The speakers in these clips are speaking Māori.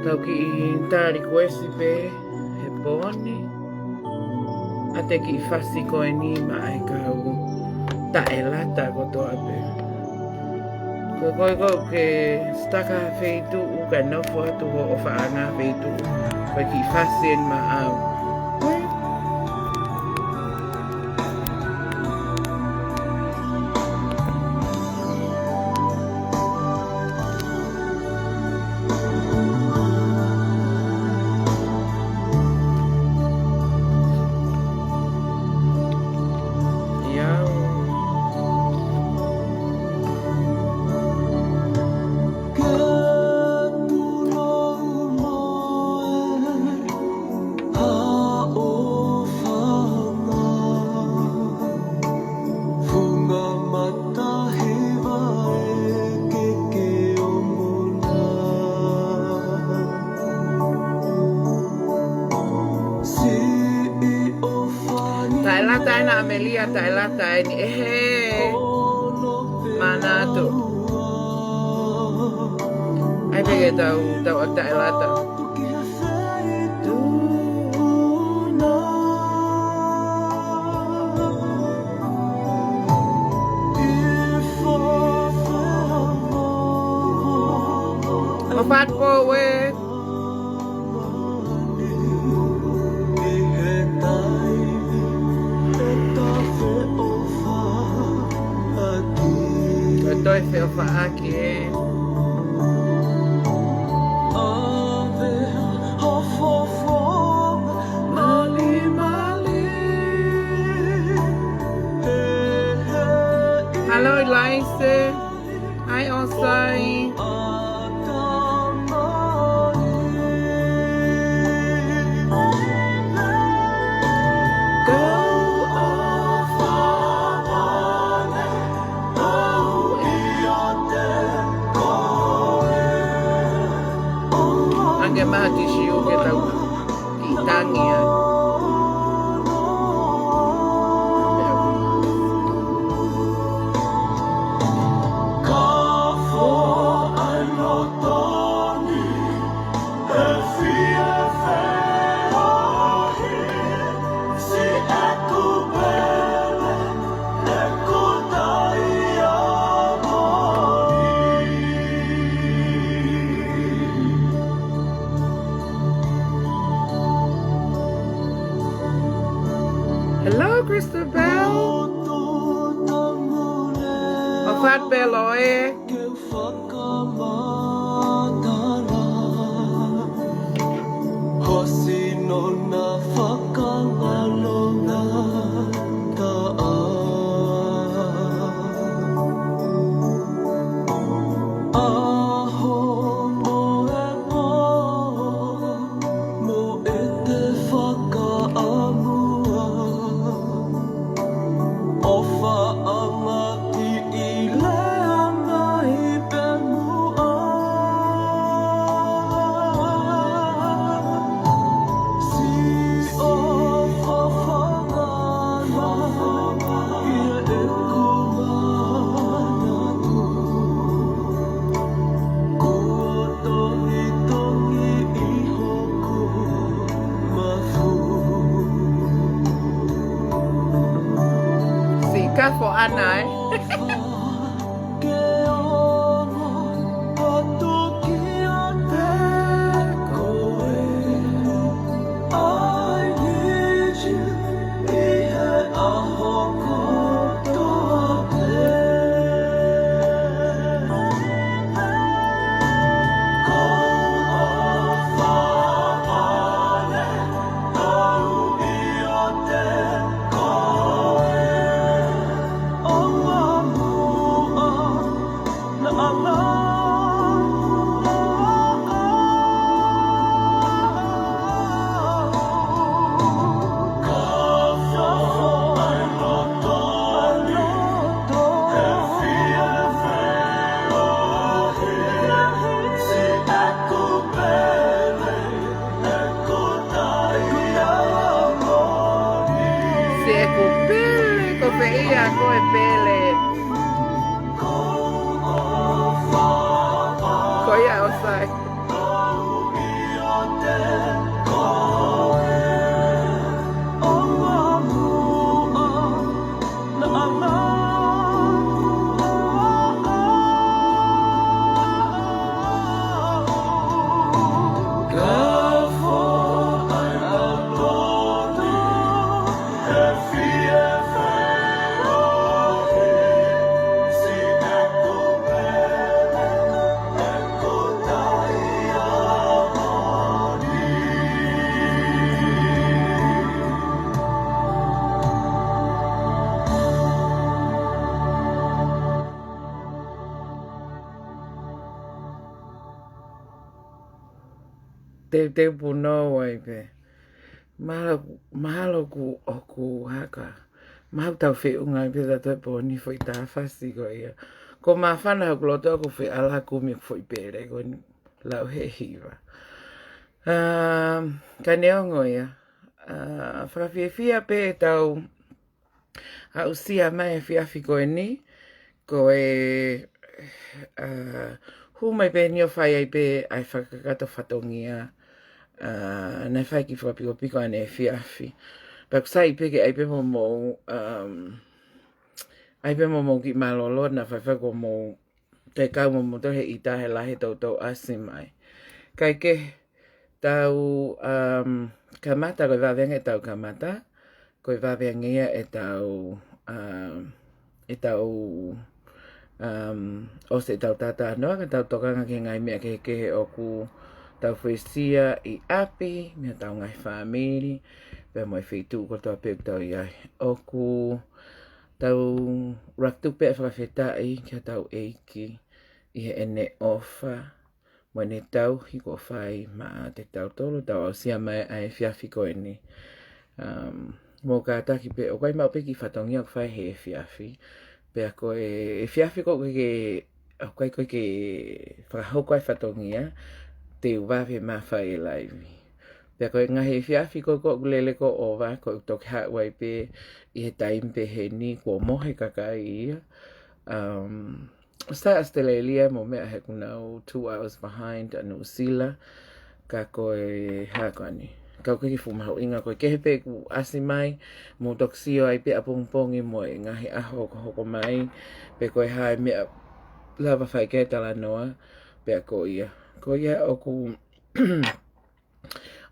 tau ki I tāri koesi pe he pōni. A te ki I whasi koe ni ma e kau tae lata ko toa pe. Koe ke staka wheitu u ka nofo atu ho o whaanga wheitu. Koe ki whasi en ma au. Tai lata ni ehe manato ai pege tau tai lata Fat forward. Toi fehu'i. Hello, Elise. Hi, Osai. Mahati siyo ke tau kitangia. Hello, Christabel. Fat Beloe. Hoosi nona Fakaanga'I Oh te puno ai pe. Mahalo ku oku haka. Mahau tau fehu'i pe da toi po ni foi tafasi ko ia. Ko mawhana ku loto ku fe ala kumi foi pere ko lau he hiwa. Kane ongo ia. Whakawhiawhia pe tau a usia mai whiawhi ko ni. Ko hu mai pe ni o whai ai pe ai whakakato whatongia. Nei whai ki whakapiko piko ane whiawhi. Pak sai peke ai pe mo ai pe mo ki malolo na whai ko mo te kau mo to he ita he lahe tau asi mai. Kaikehe tau kamata koe wawenga e tau kamata. Koe wawenga e tau o se tau tata anoa ka tau tokanga ki ngai mea kehekehe oku tau whesia I api mea tau ngai whamiri. Pea moi whetu ko tau pek tau iai. Oku tau raktupe e whakawhetai kia tau eiki I he ene ofa. Mo ne tau hi ko whai ma te tau tolo tau au sia mai ai whiawhi koe ni. Mo ka taki pe o kai mau pe ki whatongi au whai he whiawhi. Pea koe e whiawhi ko ke au kai koe ke whakahoko ai whatongia te uwawe ma whai e laivi. Pea koe ngahi whiawhi ko kulele ko owa ko toki hawai pe I he taimi pe he ni ko mohe kakai ia. Sa Australia mo mea he kunau 2 hours behind anu sila ka koe hakani. Kau kiki fumahau inga koe kehe pe ku asi mai mo toksio ai pe apongpongi mo e ngahi aho hoko mai pe koe hai mea lava whai kei tala noa pe ko ia. Ko ia o ku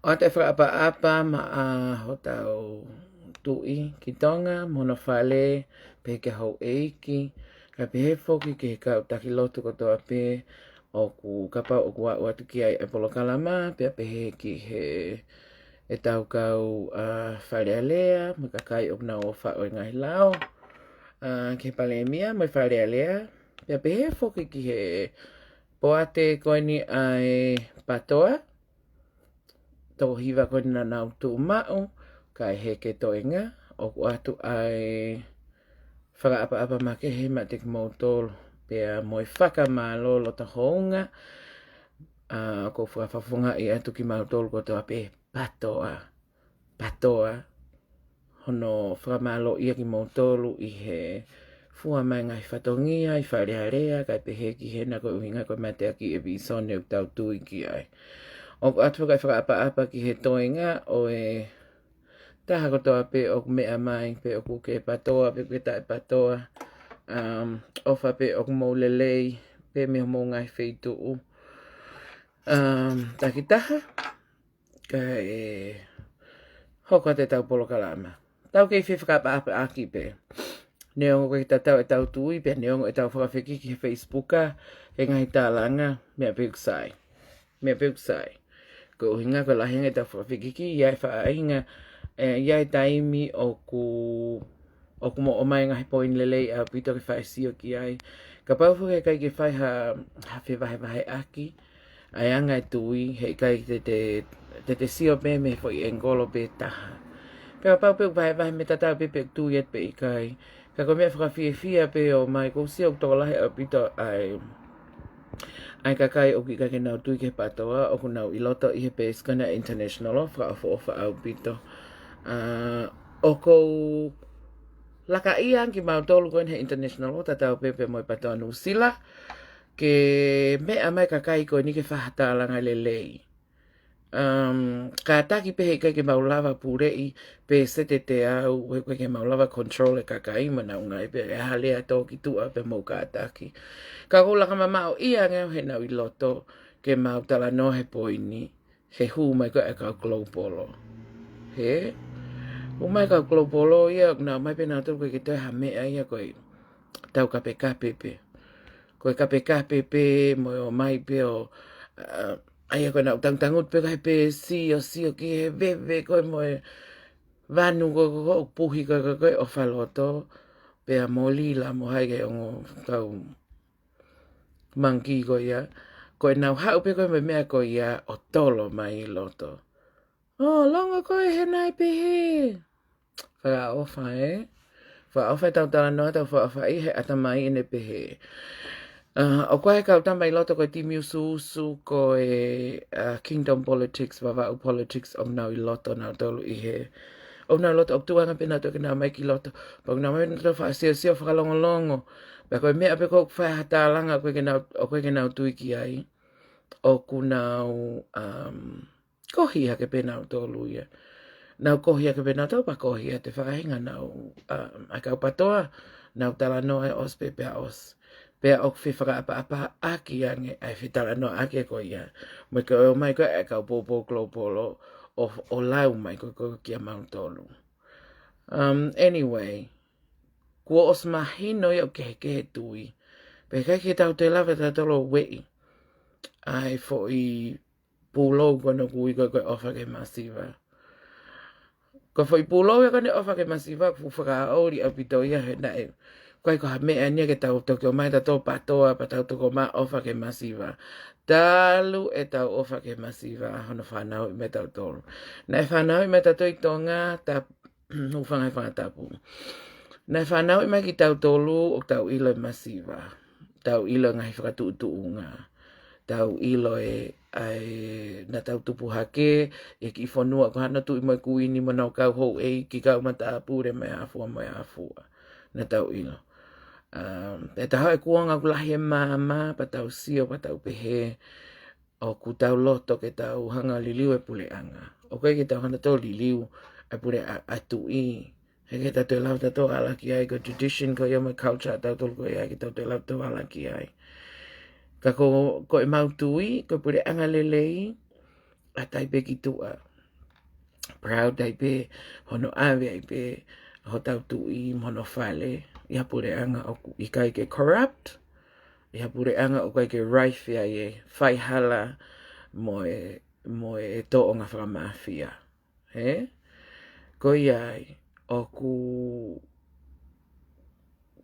o te whaapa ma a ho tau tui ki tonga mono whale pe ke hau eiki. Ka pehe foki ke kau taki lotu kotoa pe o ku kapa o ku watu ki ai Apollo kalama pe pehe ki he e tau kau wharealea mo ka kai o na o wha o ngai lao ke Palemia mo wharealea pe pehe foki ki he poate koe ni ai patoa Pohiva koe na nau tu mau kai he ke toenga o ku atu ai whakaapa ma kehe ma te kimoutolo pea moi whakamalo lo ta Founga ko Fakaanga'I atu ki mautolo ko te ape patoa hono whakamalo ia ki mautolo I he fua mai ngai whatongia I wharearea kai pehe ki he na ko uhinga ko matea ki e visone u tau tui ki ai o atu kai whakaapa ki he toenga o taha ko toa pe o mea mai pe o kuke patoa pe kuke tae patoa ofa pe o moulelei pe me mo ngai wheitu taki taha ka hoko te tau polo kalama tau kei whakapa aki pe neongo koe tatau e tau tui pe neongo e tau whakawhiki ki he Facebooka he ngai tālanga mea peuksai ko hinga ko lahinga e tau whakawhiki ki iai whaahinga iai taimi o ku mo o mai ngahi poin lelei a pito ke whae sio ki ai. Ka paufu he kai ke whae ha wahe aki. Ai anga e tui he kai te sio pe me fo I engolo pe taha. Pea paufu wahe me tatau pe tui et pe I kai. Ka ko mea whakawhiawhia pe o mai ko sio tokolahe a pito ai kakai o ki kake nau tui ke patoa o ku nau I loto I he peskana international o whaafofa au pito. O kou laka ian ki mautolu koen he international o tatau pepe moi patoa New Zealand ke mea mai kakai koe ni ke whahatalanga lelei. Ka taki pehe kai ke maulawa purei pe sete te au koe ke maulawa control e kakai mana ungai pe e halea toki tua pe mou ka taki. Ka koulaka mamao ia ngau he nau I loto ke mautala no he poini he hu mai koe e kau global. He? O mai ka global ia na mai pe na tau koe ke te ha mea ia koe tau kape pe. Koe kape pe mo o mai pe o ai koe na tangut pe kai peesi o sio ki he veve koe mo e vanu ko puhi koe Ofaloto pe a molila mo hai ke o kau manki ko ia Ko enau hau pe koe mea ko ia o tolo mai I loto. Oh, longa koe he nai pehe. Whaka ofa Wha ofa tau tala noa tau wha ofa I he atamai ine pehe. O koe kautama I loto koe timi usu koe kingdom politics, wawau politics o nau I loto nau tolu I he. O nau loto o tuanga pina toke nau mai ki loto. Pag nau mai nau wha sio whakalongolongo. Pag koe mea pe koe wha hatalanga koe ke nau tuiki ai. O ku nau kohi hake pe nau tolu ia. Nau kohi ake pena tau pa kohi te whakahinga nau a kau patoa nau tala noa os pe pea os. Pea ok whi whakaapa aki ange ai whi tala noa ake ko ia. Mai ka o mai ko e kau popo global o lau mai ko kia mautolu. Anyway, kua os mahino I o kehekehe tui. Pe kai ki tau te lawa ta tolo wei. Ai fo I pūlou kono kui koe ofa ke masiva. Ko foi pulo ya kane ofa ke masiva fu faka ori a pito ia he na e. Koe ko ha mea nia ke tau tokio mai ta tau patoa pa tau toko ma ofa ke masiva. Talu e tau ofa ke masiva hono whanau I me tau tolu. Na e whanau I me tau toi tonga ta ufanga e whangatapu. Na e whanau I mai ki tau tolu o tau ilo masiva. Tau ilo ngahi whakatuutuunga. Tau ilo ai na tau tupu hake e ki whanua ko hana tu I mai kuini manau kau hou ki kau mata apure mai afua. Na tau ilo. E taho e kuanga kulahi e mama pa tau sio pa tau pehe o ku tau loto ke tau hanga liliu e pule anga. O koe ke tau hana tau liliu e pule a tui. He ke tau te lau tau alaki ai ko tradition ko ia mai culture tau tolu ko ia ke tau te lau tau alaki ai. Ka ko e mautui, ko pure anga lelei, a taipe ki tua. Proud taipe, hono ave aipe, ho tau tui, hono fale, ia pure anga o I Kaikehe corrupt, ia pure anga o Kaikehe rife ia e Heilala Mohe Talavoua whakamafia. He? Ko iai, o ku...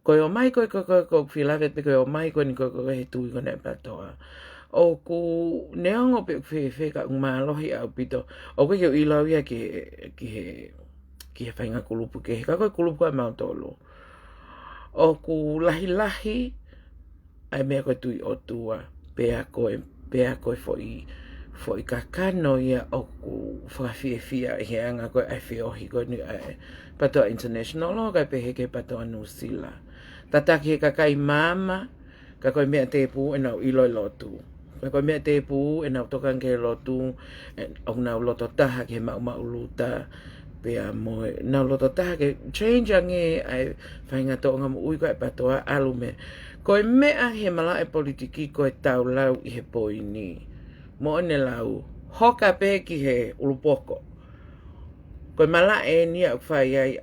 Koe o mai koe whilawe pe koe o mai koe ni koe he tui kone patoa. O ku neongo pe wheka umalohi au pito. O koe keo ilau ia ki he whainga kulupu ke he koe kulupu a mautolo. O ku lahi ai mea koe Tui'Onetoa. Pea koe foi kakano ia o ku whakawhiawhia I he anga koe ai whiohi koe ni ai patoa international o kai pehe patoa New Zealand. Taki he kakai mama, ka koe mea te pū enau ilo I lotu. Ka koe mea te pū enau tokan ke lotu, o nau loto taha ke mau luta, pea moe, nau loto taha ke change ange ai whainga toonga mo ui koe patoa alu me. Koe mea he mala e politiki koe tau lau I he poini. Mo ne lau, hoka pe ki he ulupoko. Koe mala e nia whai ai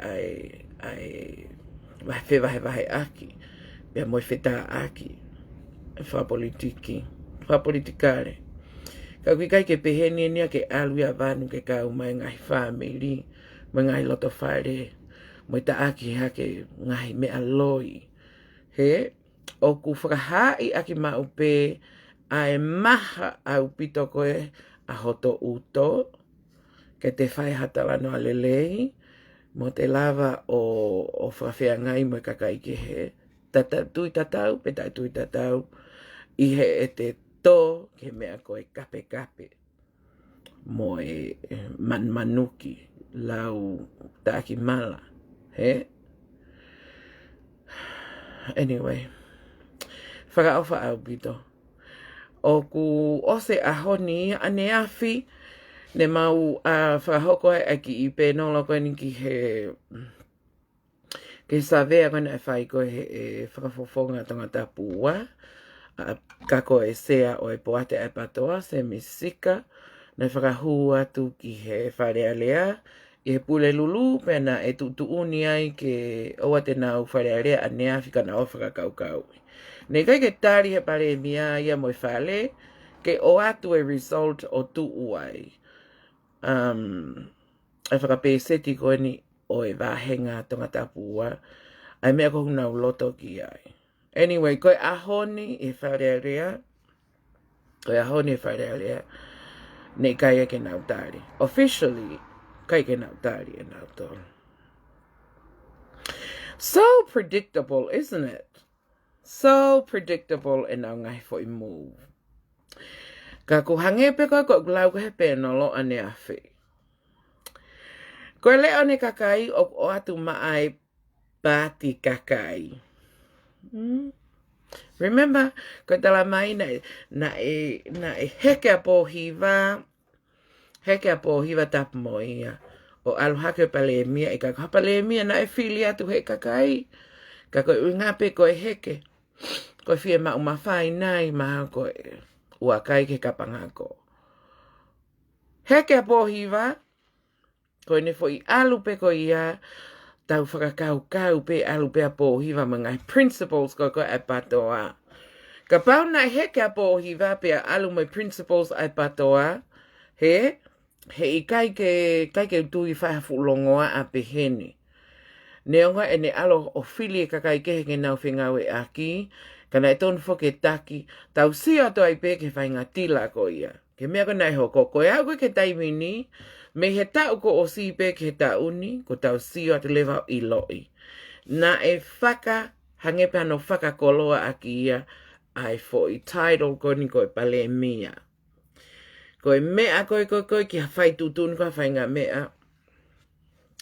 wahe aki. Pea moe fetakai. Whapolitiki. Whapolitikare. Ka kui kai ke peheni nia ke alu ia vanu ke kau mai ngahi whamiri. Mai ngahi loto whare. Moe ta aki hake ngahi mea loi. He? O ku whakahai aki maupe a e maha au pito koe a hoto uto. Ke te whai hatalano a lelei. Mo te lava o Fakaanga'I mo Kaikehe. Tui tatau, pe tui tatau. I he e te tō ke mea koe kape. Mo e manuki. Lau taki mala. He? Anyway. Whakaofa au pito. O ku ose ahoni ane afi. Ne mau a whahoko ai ki I pēnola koe ni ki he... Ke savea koe na whai koe he whakafofonga tangata pua. Ka koe sea o e poate ai patoa, se misika. Na whakahu atu ki he wharealea. I he pule lulu, pena e tutuuni ai ke oa te nau wharealea a nea whika na o whakakaukau. Ne kai ke tari he Palemia ia mo whale, ke o atu e result o tuu ai. E whakapeseti koe ni o e wahenga tangata pua. Ai mea ko hunau loto ki ai. Anyway, koe ahoni e wharearea. Koe aho ne wharealea ne kai ke nau tari. Officially, kai ke nau tari e nau tolu. So predictable, isn't it? So predictable e nau ngai fo I move. Ka ku hangepe koe ko glau ko he penolo ane awhi. Koe leo ne kakai o atu maai pati kakai. Remember, ko tala mai na e heke a Pohiva, tapu mo ia. O aluhake Palemia, e ka Palemia na e fili atu he kakai. Ka koe ungape koe heke. Koe fie ma umawhai nai maha koe ua kai ke kapangako. Heke a Pohiva, koe ne fo I alu pe koe ia, tau whakakau pe alu pe a Pohiva mga principles ko e patoa. Ka pau na heke a Pohiva pe a alu mai principles ai patoa, he I kai ke tui whahafulongoa a pehene. Neonga e ne alo o fili e Kaikehe ke nau whengau e aki, kana e tonu foke Taki, tau si ato ai pe ke whainga tila ko ia. Ke mea ko nai hoko, ko e au ke taimi ni, me he tau ko o si pe ke tau ni, ko tau si ato lewa I loi. Na e hangepe ano whakakoloa aki ia, ai fo I title ko ni ko e Palemia. Ko e mea koe ki ha whai tutun ko ha whainga mea,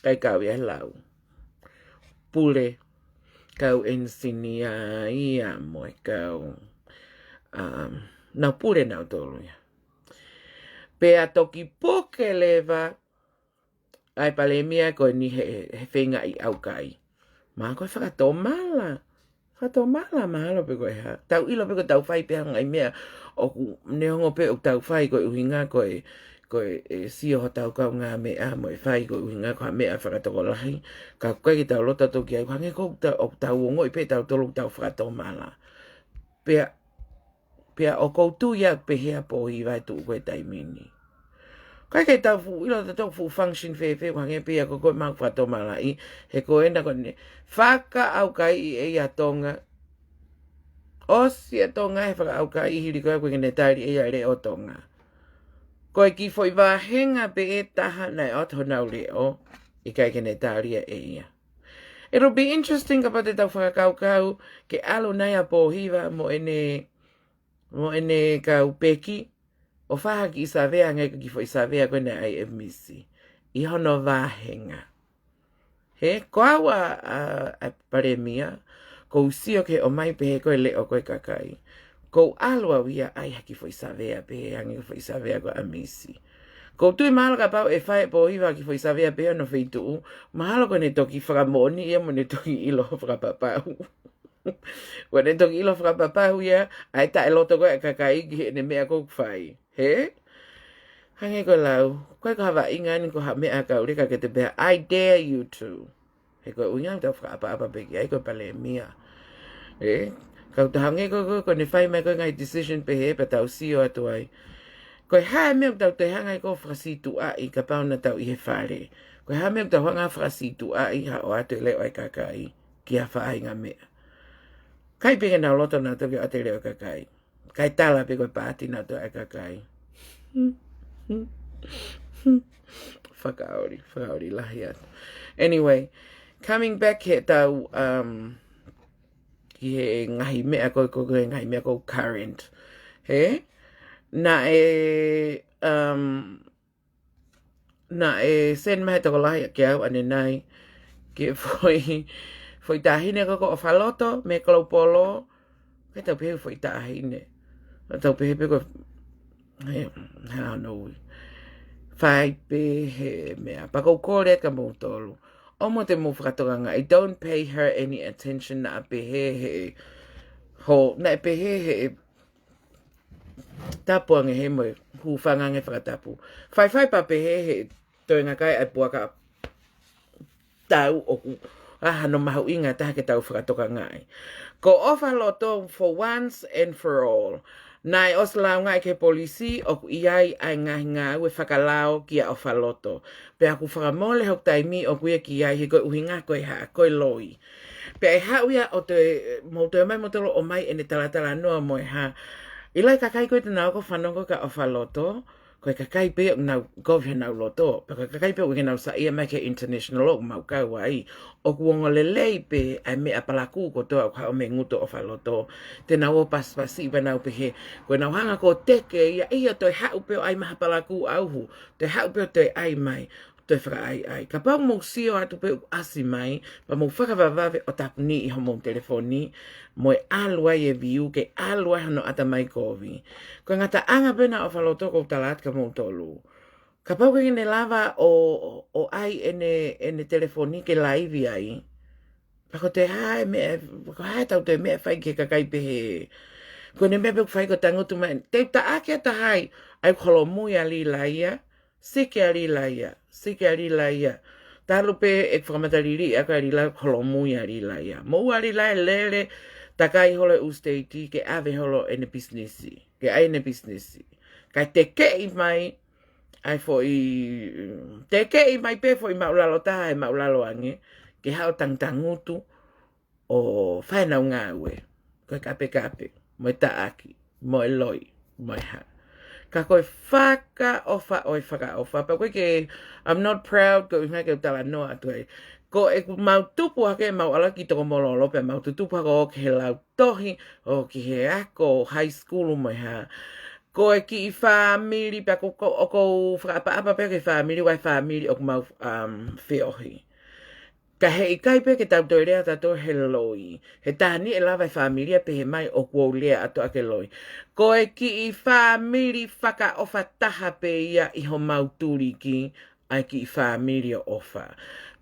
kai kau ia lau. Pule, kau ensinia ia mo e kau. Nau pule nau tolu ia. Pea toki poke lewa, ai Palemia koe ni he whenga I au kai. Maa koe whakatomala. Whakatomala mahalo pe koe ha. Tau ilo pe koe tau whai pe hanga I mea. O neongo pe o tau whai koe uhinga koe sio ho tau kau ngā mea mo e whai koe uhinga koe mea whakatoko lahi. Ka koe ki tau lota toki ai. Hange ko o tau ongo I pe tau tolu tau whakatomala. Pea o koutu ia pe hea Pohiva e tuu koe taimini. Kai kei tau fu ilo tau fu function fe hange pea ko koe mau whakatomala I. He koe ena koe ne Fakaanga'I e ia tonga. Osi e tonga he Fakaanga'I hiri koe koe kene tari e ia re o tonga. Koe ki foi wahenga pe e taha nei oto nau leo I kai kene tari e ia. It'll be interesting ka pate tau whakakaukau ke alo nei a Pohiva mo ene kau peki. O whaha ki isawea ngai ki foi isawea koe nei ai e misi. I hono wahenga. He, ko awa a Palemia, ko usio ke o mai pe he koe leo koe kakai. Ko alua wia ai haki foi savea pe he hangi foi savea ko amisi. Ko tui mahalo ka pau e whae Pohiva ki foi savea pe ano whaituu, mahalo ko ne toki whakamoni ia mo ne toki ilo whakapapau. Ko ne toki ilo whakapapau ia, ai ta e loto koe kakai ki he ne mea kou whai. He? Hange ko lau, koe ko hawa ingani ko ha mea kau rika ke te pēr, I dare you to. He koe uinga tau whakapapa peki, ai koe Palemia. He? Kau te hange ko ne whai mai koe ngai decision pe he, pa tau sio atu ai. Koe hae mea tau te hangai ko whakasitu ai, ka pauna tau I he whare. Koe hae mea tau hanga whakasitu ai, ha o atu leo ai kakai, ki ha whaai ngā mea. Kai peke nau loto nā toki atu leo kakai. Kai tala pe koe pāti nā toki ai kakai. Whakaori lahi atu. Anyway, coming back he tau, ki he ngahi mea koe ngahi mea koe current. He? Na e sen mahe toko lahi ki au ane nai, ki foi tahine koko Ofaloto, me Polo, kai tau pehe foi tahine. Tau pehe pe koe, hanoi. Whai pehe mea, pakou kore ka moutolu. Omo te mo whakatokanga, I don't pay her any attention na pehe he, na pehe he, tapu ange he mo hu whangange whakatapu. Whai pa pehe he toenga kai ai puaka tau oku ahano mahu inga taha ke tau whakatoka ngai. Ko Ofaloto for once and for all. Nai os lau ngai ke polisi oku iai ai ngahi ngā ue whakalao kia Ofaloto. Pe aku whakamole hok taimi oku ia ki iai he koe uhinga koe ha, koe loi. Pe ai hau ia o te moutoe mai motolo o mai ene talatala noa moe ha. Ilai kakai koe te nau ko whanongo ka Ofaloto, koe kakai pe o nau govia nau loto, pa kakai pe o nau sa ia mai ke international o mau kau ai, o kuongo lelei pe ai mea palaku ko toa ka o me nguto Ofaloto, te nau o paspasi pa nau pe he, koe nau hanga ko teke'i ia toi hau pe o ai maha palaku auhu, te hau pe o toi ai mai, toi whakaai. Ka pau mou sio atu pe asi mai, pa mou whakawawave o tapuni i homo telefoni, mo e alua e viu ke alua hano ata mai kovi. Ko ngata anga pena Ofaloto ko talat ka mou tolu. Ka pau ne lava o ai ene telefoni ke laivi ai. Pako te hae me, pako hae tau te mea whai ke kakai pehe. Ko ne mea pek whai ko tangotu mai, te taake ata hai, ai kolo mui ali laia, sike ali laia. Talu pe ek whakamatariri aka ali laia kolo mui ali laia. Mou ali laia lele, takai holo ustaiti ke ave holo ene businessi, ke ai ene businessi. Kai teke'i mai, ai teke'i mai pe fo i maulalo taha e maulalo ange, ke hao tangutu o whainau ngāwe. Koe kape, mo e taaki, mo e loi, mo e ha. Ka koe whaka ofa, pa koe ke, I'm not proud, koe mai ke tala noa atu ai. Ko e mau tupu hake mau ala ki toko mololo, pe mau tupu hake o ke he lau tohi, o ki he ako, high school mo e ha. Ko e ki i whamiri, pe ko whakaapa pe ke whamiri, wai whamiri o mau fehu'i. Ka hei kaipe ke tau toi rea tato he loi. He tahani e lawa familia pe he mai o kuo lea ato ake loi. Ko e ki i whamiri whaka ofa taha pe ia i ho mau turiki ai ki i whamiri o ofa.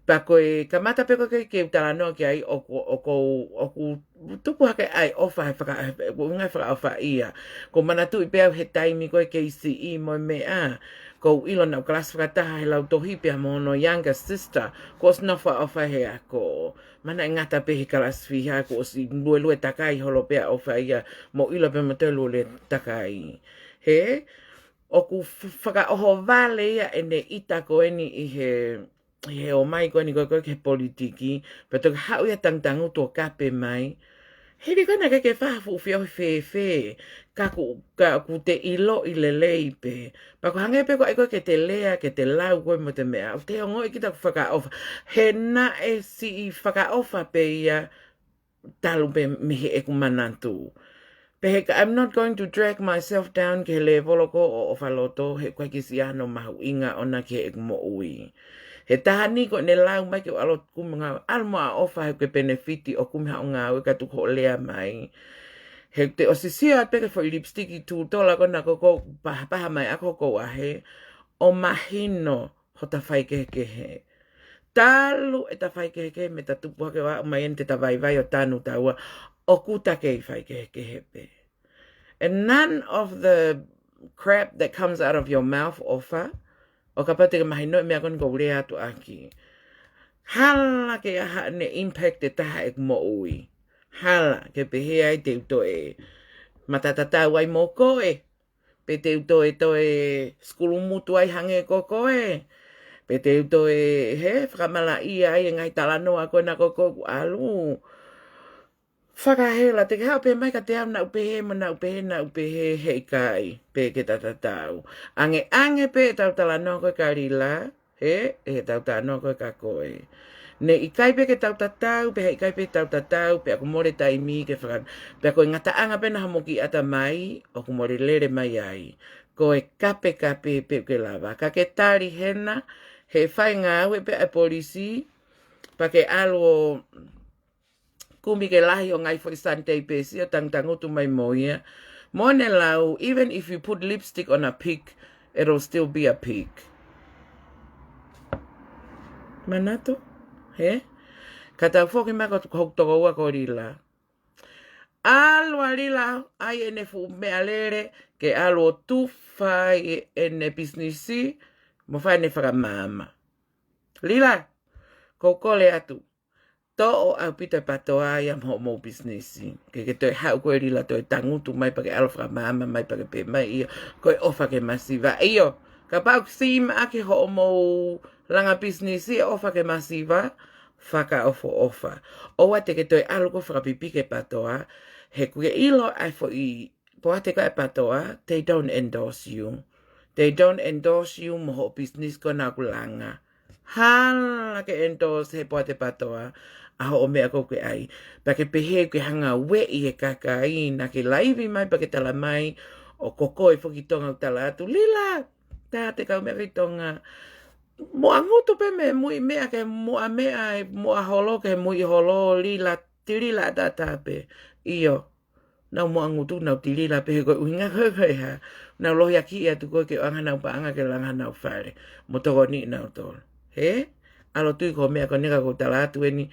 Pa koe kamata pe koe ke utala noa ki ai o ku tupu hake ai ofa he whaka ofa ia. Ko manatu i peau he taimi koe ke isi i mo mea. Ko ilo nau kalasi fakataha he lau tohi pia mono younger sister. Ko os nofa ofa he ako. Mana ngata pe he kalasi fiha ko os i lue takai holo pia ofa ia. Mo ilo pe mo te lue takai. He? O ku whaka oho vale ia ene ita ko eni i he o mai ko eni ko ke politiki. Pe toka hau ia tangtangu to kape mai. Heri kona ke whahafu whio fe. Ka ku te ilo i le leipe. Pa ko hange pe ko eko ke te lea, ke te lau koe mo te mea. O te ongo i kita ku whakaofa. He na e si i whakaofa pe ia talu pe mihi e ku manatu. Pe heka, I'm not going to drag myself down ke le voloko o Ofaloto. He koe ki si ano mahu inga ona ke e mo ui. He tahani ko ne lau mai ke o alo kumunga. Almo a ofa he ke benefiti o kumiha o ngā weka tuko o lea mai. He te o sisia peke fo i lipstiki tū tola kona koko paha mai ako ko ahe. O mahino ho ta whai kehekehe. Talu e ta whai kehekehe me ta tupu hake wa mai en te ta vai o tānu taua. O kuta ke i whai kehekehe pe. And none of the crap that comes out of your mouth ofa. O ka pate ka mahino e mea kon ko rea atu aki. Hala ke aha ne impact te taha e mo ui. Hala ke pehe ai te uto e matatatau ai mo koe. Pe te uto e skulu mutu ai hange ko koe. Pe te uto e whakamala ia ai ngai talanoa koe na koko alu. Whakahela, te hao pe mai ka te au na upehe hei kai pe ke tatatau. Ange pe tau talanoa koe ka rila, e tau talanoa koe ka koe. Ne i kai pe ke tau tatau, pe hei kai pe tau tatau, pe ako more taimi ke whakan. Pe ako ngata anga pe na hamoki ata mai, o ku more lere mai ai. Ko e kape pe ke lava. Ka ke tari hena, he whai ngāwe pe a polisi, pa ke alo kumi ke lahi o ngai fo i sante i peesi o tangutu mai moia. Mone lau, even if you put lipstick on a pig, it'll still be a pig. Manato? He? Ka tau foki mako toko ua ko rila. Alua rila ai ene fu mea lere ke alu tu fai ene businessi mo fai ne whakamama. Rila, ko kole atu. To o au pita patoa ia mo businessi. Ke toi hau koe rila toi tangutu mai pake alu whakamama mai pake pe mai ia koe ofa ke masiva. Iyo, ka pau sima ake ho mo langa businessi ofa ke masiva. Whaka ofa. O wa te ke toi alu ko whakapipi ke patoa, he kue ilo ai fo i poa te kai patoa, they don't endorse you. They don't endorse you mo business ko na kulanga. Hala ke endorse he poa te patoa. Aho o mea koke ai. Pake pehe ke hanga wei he kakai na ke laivi mai pake tala mai o koko e foki tonga tala atu. Lila, tā te kau mea tonga. Moa ngutu pe me mui mea ke moa mea e moa holo ke mui holo lila tirila tata pe. Iyo. Nau moa ngutu nau tirila pe he koe uhinga koe ha. Nau lohi aki atu koe ke anga nau paanga ke langa nau whare. Mo toko ni nau tolo. He? Alo tui ko mea ko neka ko tala atu eni.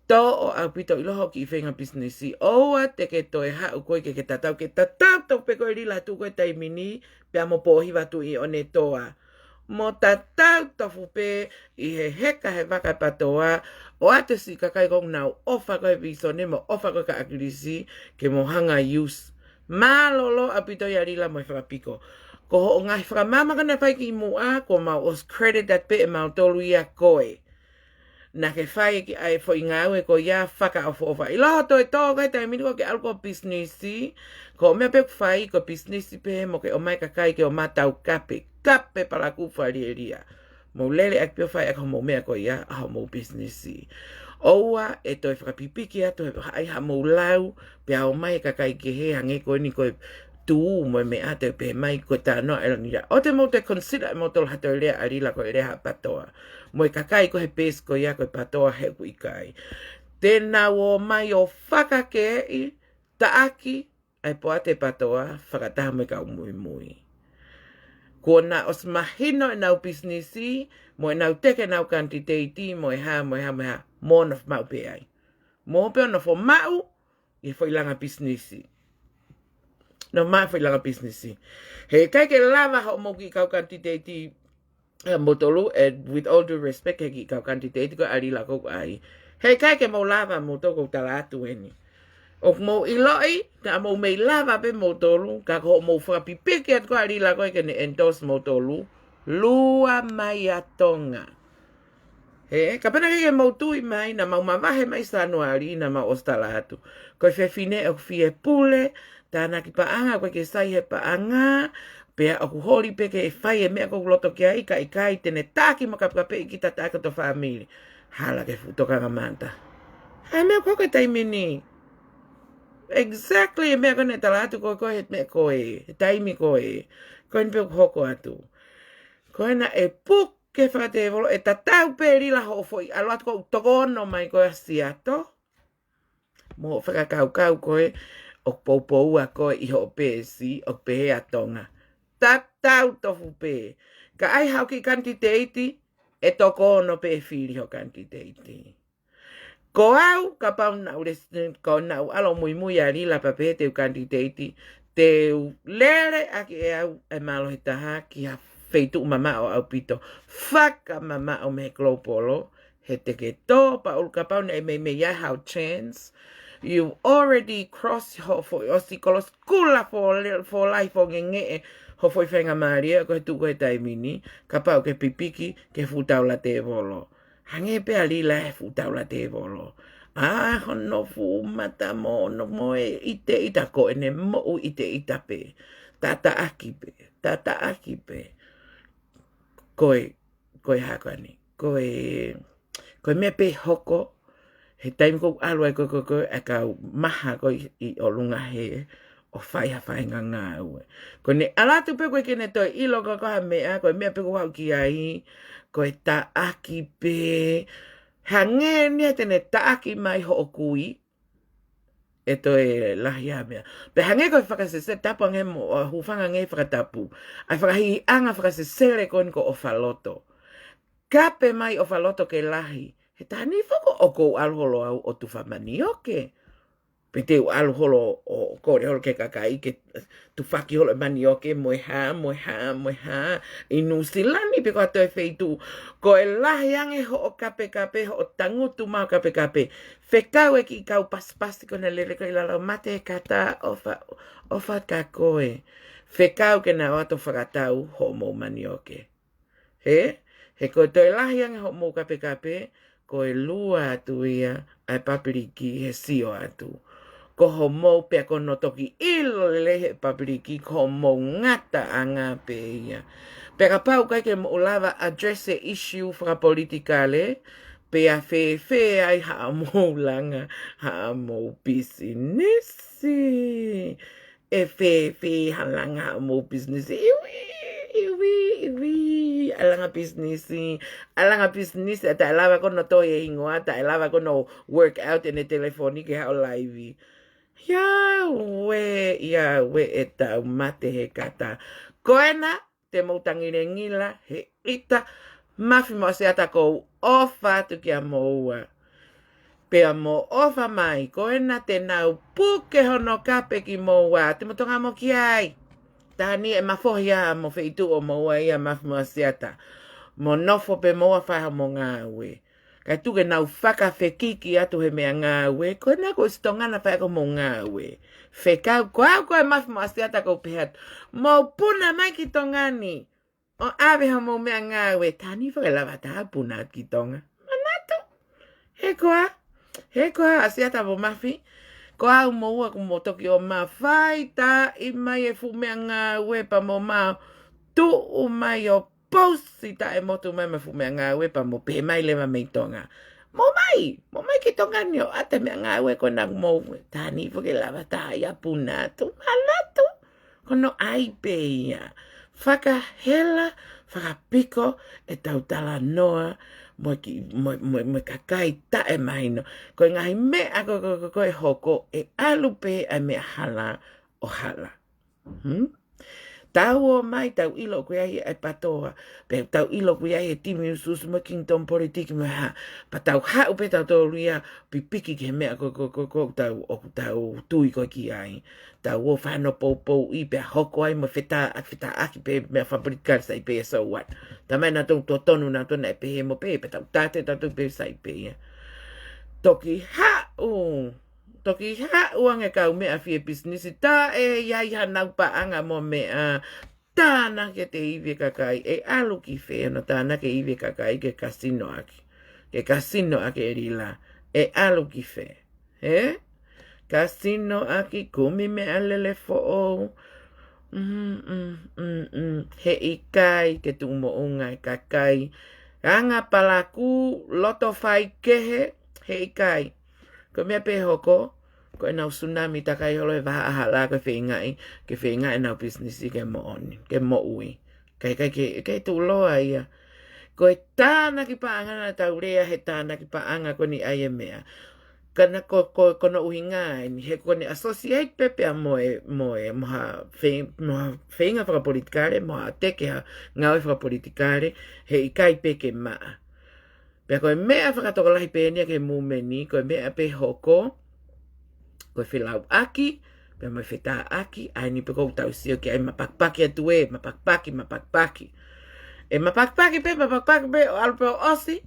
Tō o au pito iloho ki i whenga businessi. Oua te ke toi hau koe ke tatau. Ke tatau tau pe koe rila tu koe taimi ni. Pea mo Pohiva Tui'Onetoa. Mo tatau tofu pe i he heka he waka patoa. O ate si kakai kong nau ofa koe visone mo ofa koe ka akirisi ke mo hanga use. Malolo au pito ia rila mo i whakapiko. Ko ho o ngai whakamama kana whai ki mua ko mau os credit that pe e mau tolu ia koe. Na ke whai ki ai fo ingau e ko ia whaka o fofa. I loho toi tō kai tai mini ko ke alko businessi. Ko mea pe whai ko businessi pe mo ke o mai kakai ke o matau kape. Kape pala ku whari e ria. Mo lele ak pio whai ako mo mea ko ia aho mo businessi. Oua e toi whakapipiki a toi ai ha mo lau pe o mai kakai kehe hange ko ni ko tu mo me ate pe mai ko ta no e nira. O te mo te consider mo tol hato lea arila ko rea patoa. Mo i kakai ko he pes ko ia ko patoa he ku ikai. Tēnā o mai o whakake'i, taaki, ai poate patoa, fakataha me kau mui mui. Ko na os mahino e nau businessi, mo e nau teke nau kantiteiti, mo e ha, mo na mau pe ai. Mo pe ona fo mau, i fo ilanga businessi. No mai fo ilanga businessi. He kai ke lava ho mo ki kau kantiteiti, motolu, and with all due respect, he ki kau kantiteiti ko arila ko ai. Hei kai ke mau lava mo toko talatu eni. O mo iloi, ka mo mei lava pe mo tolu, ka ko mo whakapipiki at ko arila ko ke ne endorse mo tolu, lua mai atonga. He, ka pena ke mo tui mai, na mau mawahe mai sanuari, na mau ostalatu. Ko e fine o fie pule, tāna ki paanga, ko ke sai he paanga, pea o kuhori pe ke e whai e mea ko loto ki ai, ka ikai tene taki mo kape i kita taka to family. Hala ke futoka nga manta. Hai mea koke taimi ni. Exactly, mea kone talatu koe he mea koe. He taimi koe. Koe ni peo hoko atu. Koe na e puk ke whakate e volo. E tatau pe rila ho foi. Alo atu ko tokono mai koe asiato. Mo whakakau koe. O poupoua koe i ho peesi. O pehe atonga. Tatau tofu pe. Ka ai hau ki kantiteiti. E tokono pe whiri ho kantiteiti. Ko au, ka pau nau ko nau alo mui a rila pa pe te kantiteiti. Te lere aki e au e malo he taha ki ha feitu mama o au pito. Whaka mama o me klopolo. He te ke tō pa ulu ka pau na e me ia hau chance. You already cross ho fo osi kolos kula for life o ngenge ho foi whenga maria ko he tuko he taimini. Ka pau ke pipiki ke futau la te volo. Hange pe alila e futau la te volo. Ah, hono fu mata mo, no mo e ite ita ko ene mo u ite ita pe. Tafa'aki pe. Koe hakani. Koe me pe hoko. He taimi ko alua koe e kau maha koe i o lunga he. O whaiha whainga ngā ue. Ko ne alatu pe koe kene toi ilo koha mea. Koe mea pe koe hau ki ai. Koe ta'aki pe. Hange nia tene ta'aki mai ho o kui. E toi lahi a mea. Pe hange koe whakasese tapu ange mo. Hufanga nge whakatapu. Ai whakahihi anga whakasesele koe ko Ofaloto. Kape mai Ofaloto ke lahi. He tani whako o kou alholo au o tufamani oke. Pe te alholo o kore holo ke kakai ke tufaki holo mani oke moe ha. I nusilani pe ko ato e feitu. Ko e lahi ange ho o kape ho o tangutu mau kape. Whekau e ki kau paspasti ko na lere ko ilala mate e kata ofa kakoe. Whekau ke na wato whakatau ho mo mani oke. He ko to e lahi ange ho mo kape. Ko e lua atu ia ai papiriki he sio atu. ko ho mo pe ko no toki ilo le he papriki ko mo ngata anga pe ia. Pe ka pau kai ke mo lava address the issue fra politikale pe a fe ai ha mo langa ha mo business e fe halanga ha mo business iwi alanga business ta lava ko no to e ingoa ta lava ko no work out in the telefoni ke ha live Yahweh e tau mate he kata. Koena te mautangire ngila he ita mafi mo se ata kou ofa tu kia moua. Pea mo ofa mai, koena te nau puke hono kape ki moua. Te motonga mo ki ai. Tani e mafohia mo feitu o moua ia mafi mo se ata. Mo nofo pe moua whaha mo ngā ue. Kai tuke nau whakawhekiki atu he mea ngā ue, koe nā ko stongana whaeko mo ngā ue. Whekau, koe mafi mo asiata ko pehat. Mo puna mai ki tongani. O aweha mo mea ngā ue, tani whakalawa taha puna ki tonga. Manatu. He koa asiata mo mafi. Ko au mo ua ko mo toki o ma whai ta i mai e fu mea ngā ue pa mo ma tu u mai o Posi ta e motu mai mafu mea ngā ue pa mo pe mai lewa mei tonga. Mo mai ki tonga ni o ate mea ngā ue kona mo tani fuke lava ta ia punatu. Halatu. Kono ai pe ia. Whakahela, whakapiko e tautala noa mo kakai ta e maino. Koe ngahi mea koe hoko e alupe a mea hala o hala. Tau o mai, tau ilo koe ai e patoa. Pe tau ilo koe ai e timi usus mo kingdom politiki me ha. Pa tau hau pe tau tō ria pipiki ke mea ko tau tui koe ki ai. Tau o whano pou i pe hoko ai mo fetaaki pe mea whapolitikari sa i pe so what. Ta mai na tō tonu na tōna e pe he mo pe tau tate tau pe sa i pe. Toki hau. Toki hauanga kau mea fie business ta e iai hanau paanga mo mea tāna ke te iwi kakai e alu ki whea no tāna ke iwi kakai ke kasino aki. Ke kasino aki e rila e alu ki whea. He? Kasino aki kumi mea lele fo'o. He ikai ke tumo unga e kakai. Ranga palaku loto whai kehe he ikai. Ko mea pe hoko, ko enau tsunami takai holo e waha ahala ke whaingai nau business ke mo oni, ke mo ui. Kai tu loa ia. Ko e tāna ki paanga na tau rea he tāna ki paanga ko ni ai e mea. Kana kono uhi ngai, he kone associate pepe a moha whainga whakapolitikare, moha tekeha ngau e whakapolitikare, he ikai peke maa. Pea koe mea whakatokalahi pēnia ke mumeni, koe mea pe hoko, koe whilau aki, pea mai whetā aki, ai ni pe kou tau sio ki ai mapakpaki atu e, mapakpaki. E mapakpaki pe, o alupe o osi,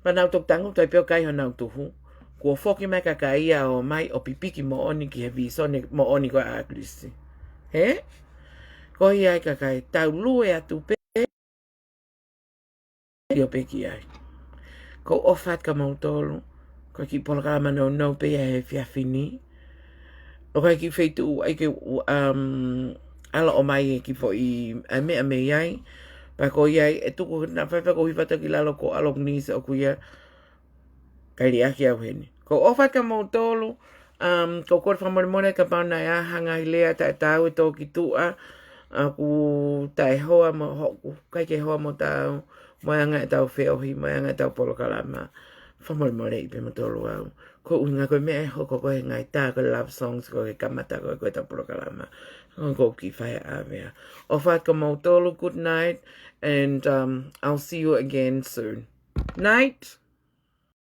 manau tok tangu, toi peo kai ho nau tuhu, kua foki mai kakaia o mai o pipiki mo oni ki he visone mo oni koe aglisi. He? Ko iai kakai, tau lue atu pe, Io peki ai. Ko ofat ka mautolu. Ko ki polakala manau nau pe e whiawhini. O kai ki wheitu ai ke ala o mai e ki fo i mea me iai. Pa ko iai e tuku na whaifa ko hiwata ki lalo ko alok nisa o kuia. Kai ri aki au heni. Ko ofat ka mautolu. Ko kore whamorimone ka pauna e ahanga i lea ta e tau e tō ki tua. Ku tae hoa mo hoku. Kai ke hoa mo tau. Moanga e tau fehu'i, moanga e tau polokalama. Whamorimore i pe matolu au. Ko unga koe mea e hoko koe ngai tā koe love songs koe kamata koe tau polokalama. Ko ki whaia awea. O whaat ka mautolu, good night. And I'll see you again soon. Night.